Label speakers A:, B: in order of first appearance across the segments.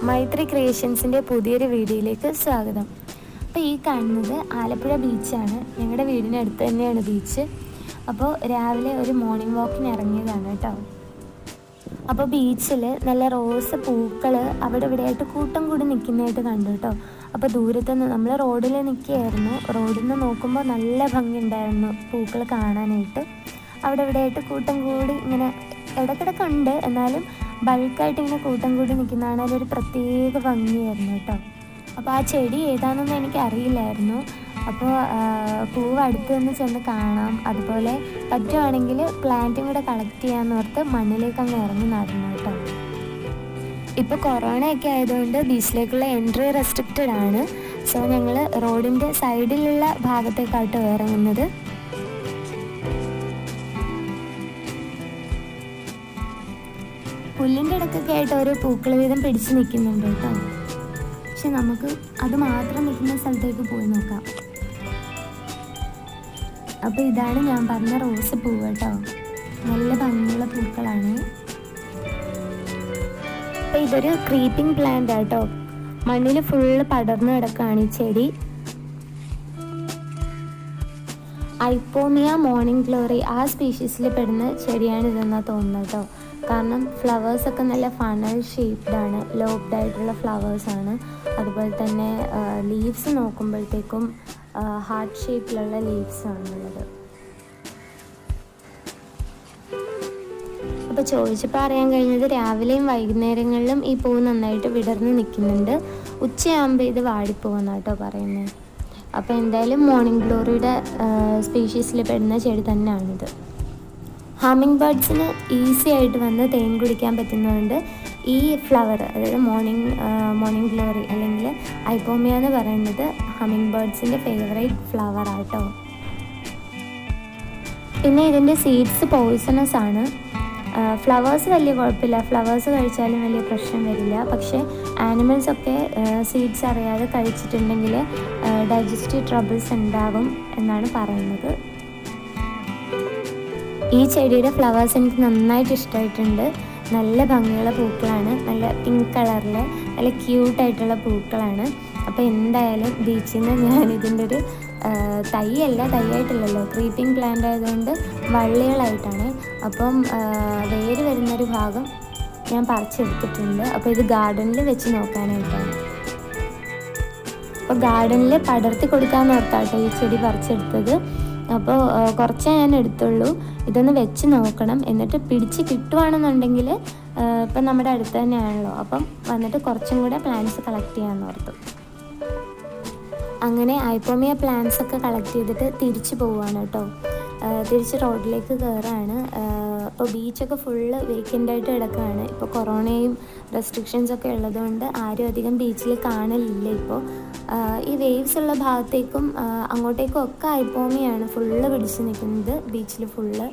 A: മൈത്രി ക്രിയേഷൻസിൻ്റെ പുതിയൊരു വീഡിയോയിലേക്ക് സ്വാഗതം. അപ്പോൾ ഈ കാണുന്നത് ആലപ്പുഴ ബീച്ചാണ്. ഞങ്ങളുടെ വീടിനടുത്ത് തന്നെയാണ് ബീച്ച്. അപ്പോൾ രാവിലെ ഒരു മോർണിംഗ് വാക്കിന് ഇറങ്ങിയതാണ് കേട്ടോ. അപ്പോൾ ബീച്ചിൽ നല്ല റോസ് പൂക്കൾ അവിടെ ഇവിടെയായിട്ട് കൂട്ടം കൂടി നിൽക്കുന്നതായിട്ട് കണ്ടു കേട്ടോ. അപ്പോൾ ദൂരത്തുനിന്ന് നമ്മൾ റോഡിൽ നിൽക്കുകയായിരുന്നു. റോഡിൽ നിന്ന് നോക്കുമ്പോൾ നല്ല ഭംഗിയുണ്ടായിരുന്നു പൂക്കൾ കാണാനായിട്ട്. അവിടെ ഇവിടെയായിട്ട് കൂട്ടം കൂടി ഇങ്ങനെ ഇടയ്ക്കിടയ്ക്കുണ്ട്, എന്നാലും ബൾക്കായിട്ട് ഇങ്ങനെ കൂട്ടം കൂടി നിൽക്കുന്നതാണ്. അതിലൊരു പ്രത്യേക ഭംഗിയായിരുന്നു കേട്ടോ. അപ്പോൾ ആ ചെടി ഏതാണെന്നൊന്നും എനിക്ക് അറിയില്ലായിരുന്നു. അപ്പോൾ പൂവ് അടുത്ത് നിന്ന് ചെന്ന് കാണാം, അതുപോലെ പറ്റുവാണെങ്കിൽ പ്ലാന്റും കൂടെ കളക്ട് ചെയ്യാമെന്ന് ഓർത്ത് മണ്ണിലേക്ക് അങ്ങ് ഇറങ്ങി നടന്നു കേട്ടോ. ഇപ്പോൾ കൊറോണയൊക്കെ ആയതുകൊണ്ട് ബീച്ചിലേക്കുള്ള എൻട്രി റെസ്ട്രിക്റ്റഡ് ആണ്. സോ ഞങ്ങൾ റോഡിൻ്റെ സൈഡിലുള്ള ഭാഗത്തേക്കാട്ടോ ഇറങ്ങുന്നത്. പുല്ലിൻ്റെ ഇടയ്ക്കൊക്കെ ആയിട്ട് ഓരോ പൂക്കൾ വീതം പിടിച്ച് നിൽക്കുന്നുണ്ട് കേട്ടോ. പക്ഷെ നമുക്ക് അത് മാത്രം നിൽക്കുന്ന സ്ഥലത്തേക്ക് പോയി നോക്കാം. അപ്പോൾ ഇതാണ് ഞാൻ പറഞ്ഞ റോസ് പൂവ് കേട്ടോ. നല്ല ഭംഗിയുള്ള പൂക്കളാണ്. അപ്പോൾ ഇതൊരു ക്രീപ്പിംഗ് പ്ലാന്റ് കേട്ടോ. മണ്ണിൽ ഫുള്ള് പടർന്നു കിടക്കുകയാണ് ഈ ചെടി. ഐപ്പോമിയ മോർണിംഗ് ഗ്ലോറി ആ സ്പീഷീസിൽ പെടുന്ന ചെടിയാണ് ഇതെന്നാണ് തോന്നുന്നത് കേട്ടോ. കാരണം ഫ്ലവേഴ്സൊക്കെ നല്ല ഫണൽ ഷേപ്ഡാണ്, ലോബ്ഡ് ആയിട്ടുള്ള ഫ്ലവേഴ്സാണ്. അതുപോലെ തന്നെ ലീവ്സ് നോക്കുമ്പോഴത്തേക്കും ഹാർട്ട് ഷേപ്പിലുള്ള ലീവ്സാണുള്ളത്. അപ്പോൾ ചോദിച്ചപ്പോൾ അറിയാൻ കഴിഞ്ഞത് രാവിലെയും വൈകുന്നേരങ്ങളിലും ഈ പൂവ് നന്നായിട്ട് വിടർന്ന് നിൽക്കുന്നുണ്ട്. ഉച്ചയാകുമ്പോൾ ഇത് വാടിപ്പോകുന്ന കേട്ടോ പറയുന്നത്. അപ്പോൾ എന്തായാലും മോർണിംഗ് ഗ്ലോറിയുടെ സ്പീഷീസിൽ പെടുന്ന ചെടി തന്നെയാണിത്. ഹമ്മിങ് ബേർഡ്സിന് ഈസി ആയിട്ട് വന്ന് തേൻ കുടിക്കാൻ പറ്റുന്നതുകൊണ്ട് ഈ ഫ്ലവർ, അതായത് മോർണിംഗ് ഗ്ലോറി അല്ലെങ്കിൽ ഐപ്പോമിയ എന്ന് പറയുന്നത് ഹമ്മിങ് ബേർഡ്സിൻ്റെ ഫേവറേറ്റ് ഫ്ലവർ ആട്ടോ. പിന്നെ ഇതിൻ്റെ സീഡ്സ് പോയിസണസ് ആണ്. ഫ്ലവേഴ്സ് വലിയ കുഴപ്പമില്ല, ഫ്ലവേഴ്സ് കഴിച്ചാലും വലിയ പ്രശ്നം വരില്ല. പക്ഷേ ആനിമൽസൊക്കെ സീഡ്സ് അറിയാതെ കഴിച്ചിട്ടുണ്ടെങ്കിൽ ഡൈജസ്റ്റീവ് ട്രബിൾസ് ഉണ്ടാകും എന്നാണ് പറയുന്നത്. ഈ ചെടിയുടെ ഫ്ലവേഴ്സ് എനിക്ക് നന്നായിട്ട് ഇഷ്ടമായിട്ടുണ്ട്. നല്ല ഭംഗിയുള്ള പൂക്കളാണ്, നല്ല പിങ്ക് കളറിൽ നല്ല ക്യൂട്ടായിട്ടുള്ള പൂക്കളാണ്. അപ്പോൾ എന്തായാലും ബീച്ചിൽ നിന്ന് ഞാനിതിൻ്റെ ഒരു തൈയായിട്ടില്ലല്ലോ, ക്രീപ്പിംഗ് പ്ലാന്റ് ആയതുകൊണ്ട് വള്ളികളായിട്ടാണ്. അപ്പം വേര് വരുന്നൊരു ഭാഗം ഞാൻ പറിച്ചെടുത്തിട്ടുണ്ട്. അപ്പോൾ ഇത് ഗാർഡനിൽ വെച്ച് നോക്കാനായിട്ടാണ്. അപ്പോൾ ഗാർഡനിൽ പടർത്തി കൊടുക്കാമെന്ന് ഓർത്താട്ടോ ഈ ചെടി പറിച്ചെടുത്തത്. അപ്പോൾ കുറച്ചേ ഞാൻ എടുത്തുള്ളൂ. ഇതൊന്ന് വെച്ച് നോക്കണം, എന്നിട്ട് പിടിച്ച് കിട്ടുവാണെന്നുണ്ടെങ്കിൽ ഇപ്പം നമ്മുടെ അടുത്ത് തന്നെയാണല്ലോ, അപ്പം വന്നിട്ട് കുറച്ചും കൂടെ പ്ലാന്റ്സ് കളക്ട് ചെയ്യാമെന്ന് ഓർത്തു. അങ്ങനെ ഐപ്പോമിയ പ്ലാന്റ്സ് ഒക്കെ കളക്ട് ചെയ്തിട്ട് തിരിച്ച് പോവുകയാണ് കേട്ടോ. തിരിച്ച് റോഡിലേക്ക് കയറാണ്. അപ്പോൾ ബീച്ചൊക്കെ ഫുള്ള് വേക്കൻ്റായിട്ട് കിടക്കുകയാണ്. ഇപ്പോൾ കൊറോണയും റെസ്ട്രിക്ഷൻസൊക്കെ ഉള്ളതുകൊണ്ട് ആരും അധികം ബീച്ചിൽ കാണലില്ല. ഇപ്പോൾ ഈ വേവ്സ് ഉള്ള ഭാഗത്തേക്കും അങ്ങോട്ടേക്കും ഒക്കെ ഐപ്പോമിയാണ് ഫുള്ള് പിടിച്ച് നിൽക്കുന്നത് ബീച്ചിൽ ഫുള്ള്.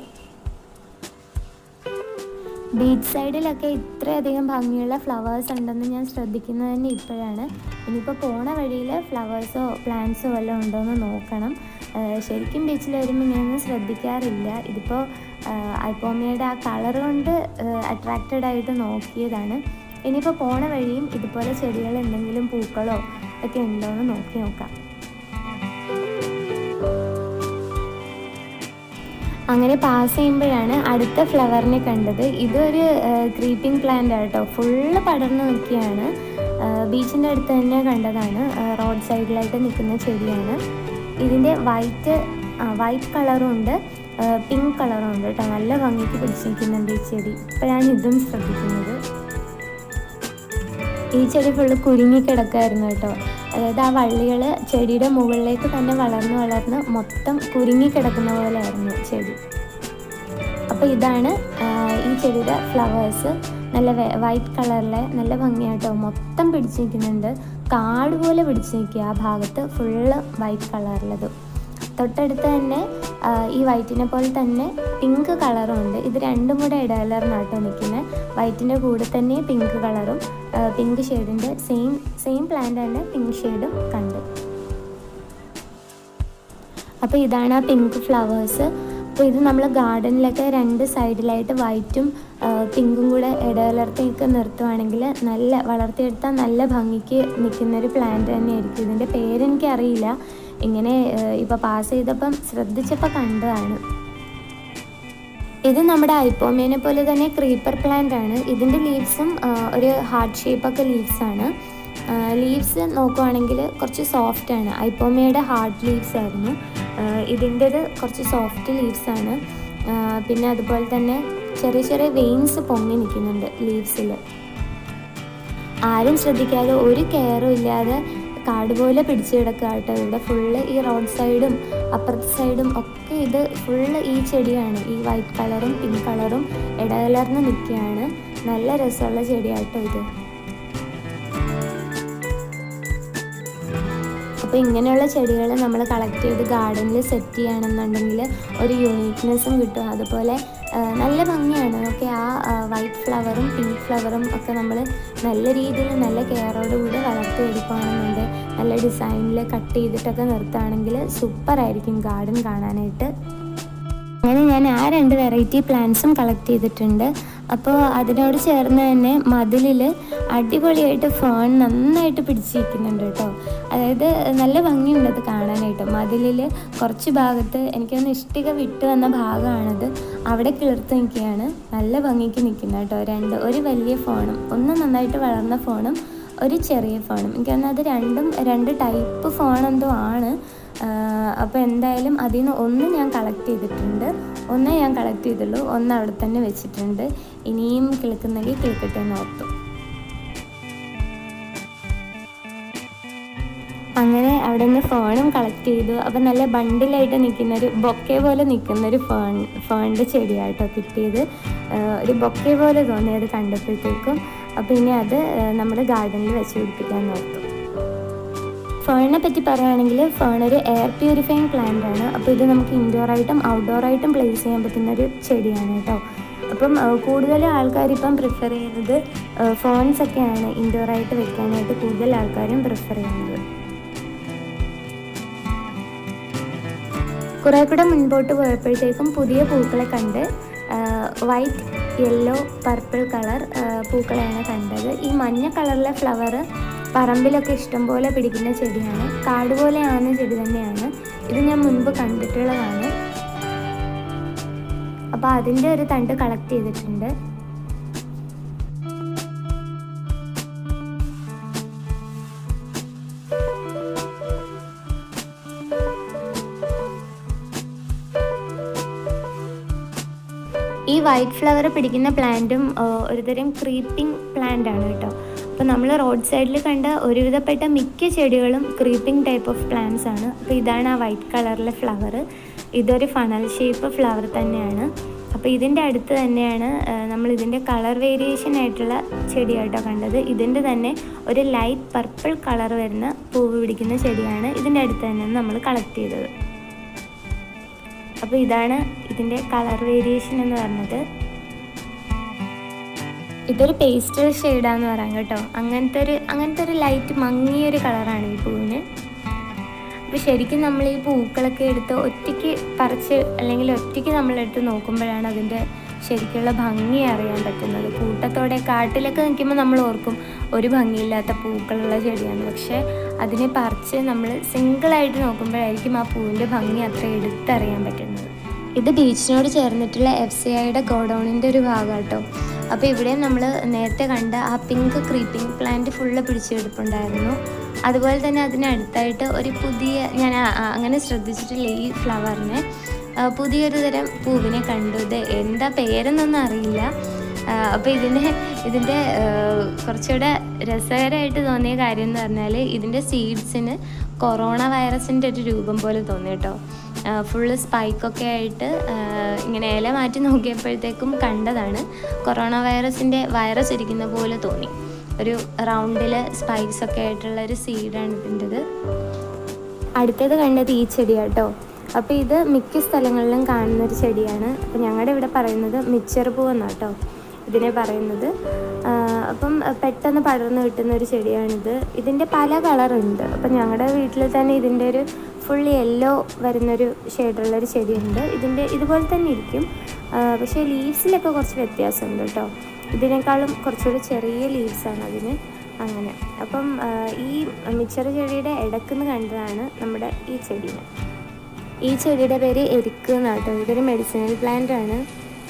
A: ബീച്ച് സൈഡിലൊക്കെ ഇത്രയധികം ഭംഗിയുള്ള ഫ്ലവേഴ്സ് ഉണ്ടെന്ന് ഞാൻ ശ്രദ്ധിക്കുന്നത് തന്നെ ഇപ്പോഴാണ്. ഇനിയിപ്പോൾ പോണ വഴിയിൽ ഫ്ലവേഴ്സോ പ്ലാന്റ്സോ വല്ലതും ഉണ്ടോയെന്ന് നോക്കണം. ശരിക്കും ബീച്ചിൽ വരുമ്പോൾ ഇങ്ങനെയൊന്നും ശ്രദ്ധിക്കാറില്ല. ഇതിപ്പോൾ ഐപ്പോമിയയുടെ ആ കളർ കൊണ്ട് അട്രാക്റ്റഡ് ആയിട്ട് നോക്കിയതാണ്. ഇനിയിപ്പോൾ പോണ വഴിയും ഇതുപോലെ ചെടികൾ എന്തെങ്കിലും പൂക്കളോ ഒക്കെ ഉണ്ടോയെന്ന് നോക്കി നോക്കാം. അങ്ങനെ പാസ് ചെയ്യുമ്പോഴാണ് അടുത്ത ഫ്ലവറിനെ കണ്ടത്. ഇതൊരു ക്രീപ്പിംഗ് പ്ലാന്റ് ആട്ടോ, ഫുള്ള് പടർന്ന് നിൽക്കുകയാണ്. ബീച്ചിൻ്റെ അടുത്ത് തന്നെ കണ്ടതാണ്. റോഡ് സൈഡിലായിട്ട് നിൽക്കുന്ന ചെടിയാണ്. ഇതിൻ്റെ വൈറ്റ് കളറും ഉണ്ട്, പിങ്ക് കളറും ഉണ്ട് കേട്ടോ. നല്ല ഭംഗിക്ക് പിടിച്ചിരിക്കുന്നുണ്ട് ഈ ചെടി. ഇപ്പോഴാണ് ഇതും ശ്രദ്ധിക്കുന്നത്. ഈ ചെടി ഫുള്ള് കുരുങ്ങിക്കിടക്കായിരുന്നു കേട്ടോ. അതായത് ആ വള്ളികൾ ചെടിയുടെ മുകളിലേക്ക് തന്നെ വളർന്ന് മൊത്തം കുരുങ്ങിക്കിടക്കുന്ന പോലെ ആയിരുന്നു ചെടി. അപ്പോൾ ഇതാണ് ഈ ചെടിയുടെ ഫ്ലവേഴ്സ്. നല്ല വൈറ്റ് കളറിലെ നല്ല ഭംഗിയായിട്ടോ, മൊത്തം പിടിച്ച് നിൽക്കുന്നുണ്ട്. കാട് പോലെ പിടിച്ച് നിൽക്കുക. ആ ഭാഗത്ത് ഫുള്ള് വൈറ്റ് കളറിലത്. തൊട്ടടുത്ത് തന്നെ ഈ വൈറ്റിനെ പോലെ തന്നെ പിങ്ക് കളറും ഉണ്ട്. ഇത് രണ്ടും കൂടെ ഇടകലർന്നാട്ടോ നിൽക്കുന്നത്. വൈറ്റിൻ്റെ കൂടെ തന്നെ പിങ്ക് കളറും പിങ്ക് ഷെയ്ഡിൻ്റെ സെയിം പ്ലാന്റ് തന്നെ പിങ്ക് ഷെയ്ഡും കണ്ടു. അപ്പോൾ ഇതാണ് ആ പിങ്ക് ഫ്ലവേഴ്സ്. അപ്പോൾ ഇത് നമ്മൾ ഗാർഡനിലൊക്കെ 2 സൈഡിലായിട്ട് വൈറ്റും പിങ്കും കൂടെ ഇടകലർത്തിയൊക്കെ നിർത്തുവാണെങ്കിൽ നല്ല വളർത്തിയെടുത്താൽ നല്ല ഭംഗിക്ക് നിൽക്കുന്നൊരു പ്ലാന്റ് തന്നെയായിരിക്കും. ഇതിൻ്റെ പേരെനിക്കറിയില്ല, ഇങ്ങനെ ഇപ്പോൾ പാസ് ചെയ്തപ്പം ശ്രദ്ധിച്ചപ്പോൾ കണ്ടതാണ്. ഇത് നമ്മുടെ ഐപ്പോമേനെ പോലെ തന്നെ ക്രീപ്പർ പ്ലാന്റ് ആണ്. ഇതിൻ്റെ ലീവ്സും ഒരു ഹാർട്ട് ഷേപ്പൊക്കെ ലീവ്സാണ്. ലീവ്സ് നോക്കുവാണെങ്കിൽ കുറച്ച് സോഫ്റ്റാണ്. ഐപ്പോമയുടെ ഹാർഡ് ലീവ്സ് ആയിരുന്നു, ഇതിൻ്റേത് കുറച്ച് സോഫ്റ്റ് ലീവ്സാണ്. പിന്നെ അതുപോലെ തന്നെ ചെറിയ ചെറിയ വെയിൻസ് പൊങ്ങി നിൽക്കുന്നുണ്ട് ലീവ്സിൽ. ആരും ശ്രദ്ധിക്കാതെ ഒരു കെയറും ഇല്ലാതെ കാട് പോലെ പിടിച്ചു കിടക്കുക കേട്ടോ. ഇവിടെ ഫുള്ള് ഈ റോഡ് സൈഡും അപ്പുറത്തെ സൈഡും ഒക്കെ ഇത് ഫുള്ള് ഈ ചെടിയാണ്. ഈ വൈറ്റ് കളറും പിങ്ക് കളറും ഇടകലർന്ന് നിൽക്കുകയാണ്. നല്ല രസമുള്ള ചെടിയാട്ടോ ഇത്. അപ്പോൾ ഇങ്ങനെയുള്ള ചെടികൾ നമ്മൾ കളക്ട് ചെയ്ത് ഗാർഡനിൽ സെറ്റ് ചെയ്യുകയാണെന്നുണ്ടെങ്കിൽ ഒരു യൂണീക്നെസ്സും കിട്ടും. അതുപോലെ നല്ല ഭംഗിയാണ്. ഓക്കെ, ആ വൈറ്റ് ഫ്ലവറും പിങ്ക് ഫ്ലവറും ഒക്കെ നമ്മൾ നല്ല രീതിയിൽ നല്ല കെയറോടുകൂടി വളർത്തിയെടുക്കുകയാണെന്നുണ്ട് നല്ല ഡിസൈനിൽ കട്ട് ചെയ്തിട്ടൊക്കെ നിർത്തുകയാണെങ്കിൽ സൂപ്പറായിരിക്കും ഗാർഡൻ കാണാനായിട്ട്. അങ്ങനെ ഞാൻ ആ 2 വെറൈറ്റി പ്ലാന്റ്സും കളക്ട് ചെയ്തിട്ടുണ്ട്. അപ്പോൾ അതിനോട് ചേർന്ന് തന്നെ മതിലിൽ അടിപൊളിയായിട്ട് ഫേൺ നന്നായിട്ട് പിടിച്ചിരിക്കുന്നുണ്ട് കേട്ടോ. അതായത് നല്ല ഭംഗിയുണ്ട് അത് കാണാനായിട്ട്. മതിലിൽ കുറച്ച് ഭാഗത്ത് എനിക്കൊന്ന് ഇഷ്ടിക വിട്ട് വന്ന ഭാഗമാണത്, അവിടെ കിളിർത്ത് നിൽക്കുകയാണ്. നല്ല ഭംഗിക്ക് നിൽക്കുന്ന കേട്ടോ. ഒരു വലിയ ഫേണും ഒന്ന് നന്നായിട്ട് വളർന്ന ഫേണും ഒരു ചെറിയ ഫേണും. എനിക്ക് തോന്നുന്നത് അത് 2 ടൈപ്പ് ഫേൺ എന്തോ ആണ്. അപ്പോൾ എന്തായാലും അതിൽ നിന്ന് ഒന്ന് ഞാൻ കളക്ട് ചെയ്തിട്ടുണ്ട്, ഒന്നേ ഞാൻ കളക്ട് ചെയ്തുള്ളൂ, ഒന്ന് അവിടെ തന്നെ വെച്ചിട്ടുണ്ട്. ഇനിയും കിളിക്കുന്നെങ്കിൽ കിളിക്കട്ടെ എന്ന് ഓർത്തു. അങ്ങനെ അവിടെ നിന്ന് ഫേണും കളക്ട് ചെയ്തു. അപ്പോൾ നല്ല ബണ്ടിലായിട്ട് നിൽക്കുന്നൊരു ബൊക്കെ പോലെ നിൽക്കുന്നൊരു ഫേണിൻ്റെ ചെടിയായിട്ടോ കിട്ടിയത്. ഒരു ബൊക്കെ പോലെ തോന്നിയത് കണ്ടപ്പോഴത്തേക്കും. അപ്പോൾ ഇനി അത് നമ്മുടെ ഗാർഡനിൽ വെച്ച് പിടിപ്പിക്കാൻ ഓർത്തു. ഫേണിനെ പറ്റി പറയുകയാണെങ്കിൽ ഫേൺ ഒരു എയർ പ്യൂരിഫൈങ് പ്ലാന്റ് ആണ്. അപ്പോൾ ഇത് നമുക്ക് ഇൻഡോറായിട്ടും ഔട്ട്ഡോറായിട്ടും പ്ലേസ് ചെയ്യാൻ പറ്റുന്നൊരു ചെടിയാണ് കേട്ടോ. അപ്പം കൂടുതൽ ആൾക്കാർ ഇപ്പം പ്രിഫർ ചെയ്യുന്നത് ഫേൺസൊക്കെയാണ് ഇൻഡോറായിട്ട് വെക്കാനായിട്ട് കൂടുതൽ ആൾക്കാരും പ്രിഫർ ചെയ്യുന്നത്. കുറേ കൂടെ മുൻപോട്ട് പോയപ്പോഴത്തേക്കും പുതിയ പൂക്കളെ കണ്ട് വൈറ്റ്, യെല്ലോ, പർപ്പിൾ കളർ പൂക്കളെയാണ് കണ്ടത്. ഈ മഞ്ഞ കളറിലെ ഫ്ലവർ പറമ്പിലൊക്കെ ഇഷ്ടംപോലെ പിടിക്കുന്ന ചെടിയാണ്. കാട് പോലെയാവുന്ന ചെടി തന്നെയാണ് ഇത്. ഞാൻ മുൻപ് കണ്ടിട്ടുള്ളതാണ്. അപ്പോൾ അതിൻ്റെ ഒരു തണ്ട് കളക്ട് ചെയ്തിട്ടുണ്ട്. ഈ വൈറ്റ് ഫ്ലവർ പിടിക്കുന്ന പ്ലാന്റും ഒരുതരം ക്രീപ്പിംഗ് പ്ലാന്റ് ആണ് കേട്ടോ. അപ്പോൾ നമ്മൾ റോഡ് സൈഡിൽ കണ്ട ഒരുവിധപ്പെട്ട മിക്ക ചെടികളും ക്രീപ്പിംഗ് ടൈപ്പ് ഓഫ് പ്ലാന്റ്സ് ആണ്. അപ്പോൾ ഇതാണ് ആ വൈറ്റ് കളറിലെ ഫ്ലവർ. ഇതൊരു ഫണൽ ഷേപ്പ് ഫ്ലവർ തന്നെയാണ്. അപ്പോൾ ഇതിൻ്റെ അടുത്ത് തന്നെയാണ് നമ്മൾ ഇതിൻ്റെ കളർ വേരിയേഷൻ ആയിട്ടുള്ള ചെടിയായിട്ടോ കണ്ടത്. ഇതിൻ്റെ തന്നെ ഒരു ലൈറ്റ് പർപ്പിൾ കളർ വരുന്ന പൂവ് പിടിക്കുന്ന ചെടിയാണ് ഇതിൻ്റെ അടുത്ത് തന്നെ നമ്മൾ കളക്ട് ചെയ്തത്. അപ്പോൾ ഇതാണ് ഇതിൻ്റെ കളർ വേരിയേഷൻ എന്ന് പറഞ്ഞത്. ഇതൊരു പേസ്റ്റൽ ഷെയ്ഡാന്ന് പറയാം കേട്ടോ. അങ്ങനത്തെ ഒരു ലൈറ്റ് മങ്ങിയൊരു കളറാണ് ഈ പൂവിന്. അപ്പോൾ ശരിക്കും നമ്മൾ ഈ പൂക്കളൊക്കെ എടുത്ത് ഒറ്റയ്ക്ക് പറിച്ച് അല്ലെങ്കിൽ ഒറ്റയ്ക്ക് നമ്മളെടുത്ത് നോക്കുമ്പോഴാണ് അതിൻ്റെ ശരിക്കുള്ള ഭംഗി അറിയാൻ പറ്റുന്നത്. കൂട്ടത്തോടെ കാട്ടിലൊക്കെ നിൽക്കുമ്പോൾ നമ്മൾ ഓർക്കും ഒരു ഭംഗിയില്ലാത്ത പൂക്കളുള്ള ചെടിയാണ്. പക്ഷേ അതിനെ പറിച്ച് നമ്മൾ സിംഗിളായിട്ട് നോക്കുമ്പോഴായിരിക്കും ആ പൂവിൻ്റെ ഭംഗി അത്ര എടുത്തറിയാൻ പറ്റുന്നത്. ഇത് ബീച്ചിനോട് ചേർന്നിട്ടുള്ള FCIയുടെ ഗോഡൗണിൻ്റെ ഒരു ഭാഗം കേട്ടോ. അപ്പോൾ ഇവിടെ നമ്മൾ നേരത്തെ കണ്ട ആ പിങ്ക് ക്രീപ്പിംഗ് പ്ലാന്റ് ഫുള്ള് പിടിച്ചെടുപ്പുണ്ടായിരുന്നു. അതുപോലെ തന്നെ അതിനടുത്തായിട്ട് ഒരു പുതിയ, ഞാൻ അങ്ങനെ ശ്രദ്ധിച്ചിട്ടില്ല ഈ ഫ്ലവറിനെ, പുതിയൊരു തരം പൂവിനെ കണ്ടു. ഇത് എന്താ പേരെന്നൊന്നും അറിയില്ല. അപ്പോൾ ഇതിൻ്റെ കുറച്ചുകൂടെ രസകരമായിട്ട് തോന്നിയ കാര്യം എന്ന് പറഞ്ഞാൽ ഇതിൻ്റെ സീഡ്സിന് കൊറോണ വൈറസിൻ്റെ ഒരു രൂപം പോലെ തോന്നി കേട്ടോ. ഫുള്ള് സ്പൈക്കൊക്കെ ആയിട്ട് ഇങ്ങനെ ഇല മാറ്റി നോക്കിയപ്പോഴത്തേക്കും കണ്ടതാണ് കൊറോണ വൈറസിൻ്റെ വൈറസ് ഇരിക്കുന്ന പോലെ തോന്നി. ഒരു റൗണ്ടിൽ സ്പൈക്സൊക്കെ ആയിട്ടുള്ള ഒരു സീഡാണ് ഇതിൻ്റെത്. അടുത്തത് കണ്ടത് ഈ ചെടിയാണ് കേട്ടോ. അപ്പോൾ ഇത് മിക്ക സ്ഥലങ്ങളിലും കാണുന്നൊരു ചെടിയാണ്. അപ്പോൾ ഞങ്ങളുടെ ഇവിടെ പറയുന്നത് മിച്ചർ പൂ എന്നാണ് കേട്ടോ ഇതിനെ പറയുന്നത്. അപ്പം പെട്ടെന്ന് പടർന്ന് കിട്ടുന്ന ഒരു ചെടിയാണിത്. ഇതിൻ്റെ പല കളറുണ്ട്. അപ്പം ഞങ്ങളുടെ വീട്ടിൽ തന്നെ ഇതിൻ്റെ ഒരു ഫുള്ളി യെല്ലോ വരുന്നൊരു ഷെയ്ഡുള്ളൊരു ചെടിയുണ്ട്. ഇതുപോലെ തന്നെ ഇരിക്കും, പക്ഷേ ലീവ്സിലൊക്കെ കുറച്ച് വ്യത്യാസമുണ്ട് കേട്ടോ. ഇതിനേക്കാളും കുറച്ചുകൂടി ചെറിയ ലീവ്സാണ് അതിന്. അങ്ങനെ അപ്പം ഈ മിച്ചർ ചെടിയുടെ ഇടക്കുന്ന് കണ്ടതാണ് നമ്മുടെ ഈ ചെടീനെ. ഈ ചെടിയുടെ പേര് എരിക്ക് എന്നാട്ടോ. ഇതൊരു മെഡിസിനൽ പ്ലാന്റ് ആണ്.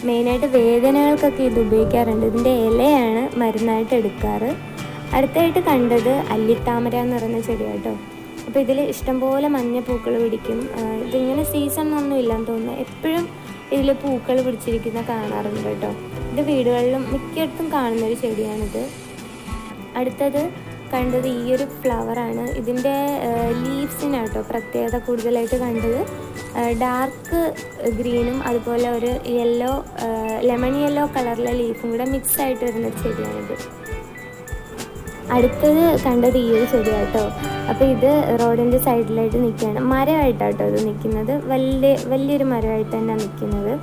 A: മെയിനായിട്ട് വേദനകൾക്കൊക്കെ ഇത് ഉപയോഗിക്കാറുണ്ട്. ഇതിൻ്റെ ഇലയാണ് മരുന്നായിട്ട് എടുക്കാറ്. അടുത്തായിട്ട് കണ്ടത് അല്ലിത്താമര എന്ന് പറയുന്ന ചെടിയാട്ടോ. അപ്പോൾ ഇതിൽ ഇഷ്ടംപോലെ മഞ്ഞ പൂക്കൾ പിടിക്കും. ഇതിങ്ങനെ സീസൺ ഒന്നും ഇല്ലെന്ന് തോന്നുന്നു, എപ്പോഴും ഇതിൽ പൂക്കൾ പിടിച്ചിരിക്കുന്ന കാണാറുണ്ട് കേട്ടോ. ഇത് വീടുകളിലും മിക്കയിടത്തും കാണുന്നൊരു ചെടിയാണിത്. അടുത്തത് കണ്ടത് ഈ ഒരു ഫ്ലവറാണ്. ഇതിൻ്റെ ലീവ്സിനാട്ടോ പ്രത്യേകത കൂടുതലായിട്ട് കണ്ടത്. ഡാർക്ക് ഗ്രീനും അതുപോലെ ഒരു യെല്ലോ, ലെമൺ യെല്ലോ കളറിലെ ലീഫും കൂടെ മിക്സ് ആയിട്ട് വരുന്നൊരു ചെടിയാണിത്. അടുത്തത് കണ്ടത് ഈ ഒരു ചെടിയാട്ടോ. അപ്പോൾ ഇത് റോഡിൻ്റെ സൈഡിലായിട്ട് നിൽക്കുകയാണ്, മരമായിട്ടാട്ടോ ഇത് നിൽക്കുന്നത്. വലിയൊരു മരമായിട്ട് തന്നെ നിൽക്കുന്നത്.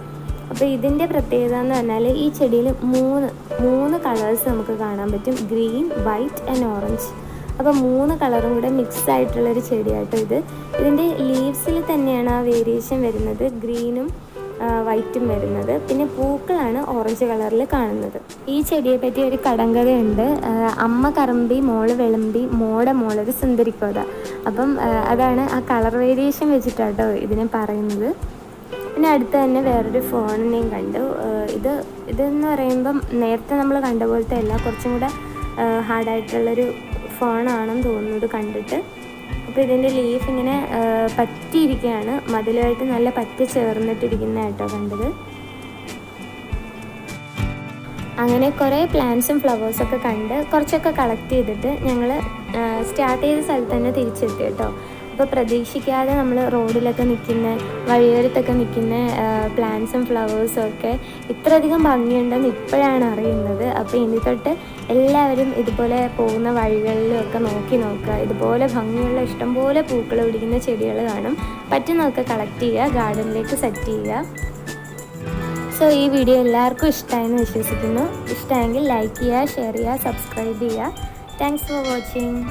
A: അപ്പോൾ ഇതിൻ്റെ പ്രത്യേകത എന്ന് പറഞ്ഞാൽ ഈ ചെടിയിൽ മൂന്ന് കളേഴ്സ് നമുക്ക് കാണാൻ പറ്റും, ഗ്രീൻ, വൈറ്റ് ആൻഡ് ഓറഞ്ച്. അപ്പോൾ 3 കളറും കൂടെ മിക്സ് ആയിട്ടുള്ളൊരു ചെടിയാട്ടോ ഇത്. ഇതിൻ്റെ ലീവ്സിൽ തന്നെയാണ് ആ വേരിയേഷൻ വരുന്നത്, ഗ്രീനും വൈറ്റും വരുന്നത്. പിന്നെ പൂക്കളാണ് ഓറഞ്ച് കളറിൽ കാണുന്നത്. ഈ ചെടിയെ പറ്റി ഒരു കടങ്കഥയുണ്ട്. അമ്മ കറമ്പി മോള് വിളമ്പി മോളൊരു സുന്ദരിക്കോത. അപ്പം അതാണ് ആ കളർ വേരിയേഷൻ വെച്ചിട്ടാട്ടോ ഇതിനെ പറയുന്നത്. പിന്നെ അടുത്ത് തന്നെ വേറൊരു ഫോണിനെയും കണ്ടു. ഇതെന്ന് പറയുമ്പം നേരത്തെ നമ്മൾ കണ്ട പോലത്തെ അല്ല, കുറച്ചും കൂടെ ഹാർഡായിട്ടുള്ളൊരു ഫോണാണെന്ന് തോന്നുന്നത് കണ്ടിട്ട്. അപ്പോൾ ഇതിൻ്റെ ലീഫ് ഇങ്ങനെ പറ്റിയിരിക്കുകയാണ്, മതിലുമായിട്ട് നല്ല പറ്റി ചേർന്നിട്ടിരിക്കുന്നതായിട്ടോ കണ്ടത്. അങ്ങനെ കുറേ പ്ലാന്റ്സും ഫ്ലവേഴ്സൊക്കെ കണ്ട് കുറച്ചൊക്കെ കളക്ട് ചെയ്തിട്ട് ഞങ്ങൾ സ്റ്റാർട്ട് ചെയ്ത സ്ഥലത്ത് തന്നെ തിരിച്ചെത്തി കേട്ടോ. അപ്പോൾ പ്രതീക്ഷിക്കാതെ നമ്മൾ റോഡിലൊക്കെ നിൽക്കുന്ന, വഴിയോരത്തൊക്കെ നിൽക്കുന്ന പ്ലാന്റ്സും ഫ്ലവേഴ്സും ഒക്കെ ഇത്രയധികം ഭംഗിയുണ്ടെന്ന് ഇപ്പോഴാണ് അറിയുന്നത്. അപ്പോൾ ഇനി തൊട്ട് എല്ലാവരും ഇതുപോലെ പോകുന്ന വഴികളിലൊക്കെ നോക്കുക. ഇതുപോലെ ഭംഗിയുള്ള ഇഷ്ടംപോലെ പൂക്കൾ പിടിക്കുന്ന ചെടികൾ കാണും. പറ്റുന്നതൊക്കെ കളക്ട് ചെയ്യുക, ഗാർഡനിലേക്ക് സെറ്റ് ചെയ്യുക. സോ ഈ വീഡിയോ എല്ലാവർക്കും ഇഷ്ടമായെന്ന് വിശ്വസിക്കുന്നു. ഇഷ്ടമായെങ്കിൽ ലൈക്ക് ചെയ്യുക, ഷെയർ ചെയ്യുക, സബ്സ്ക്രൈബ് ചെയ്യുക. Thanks for watching.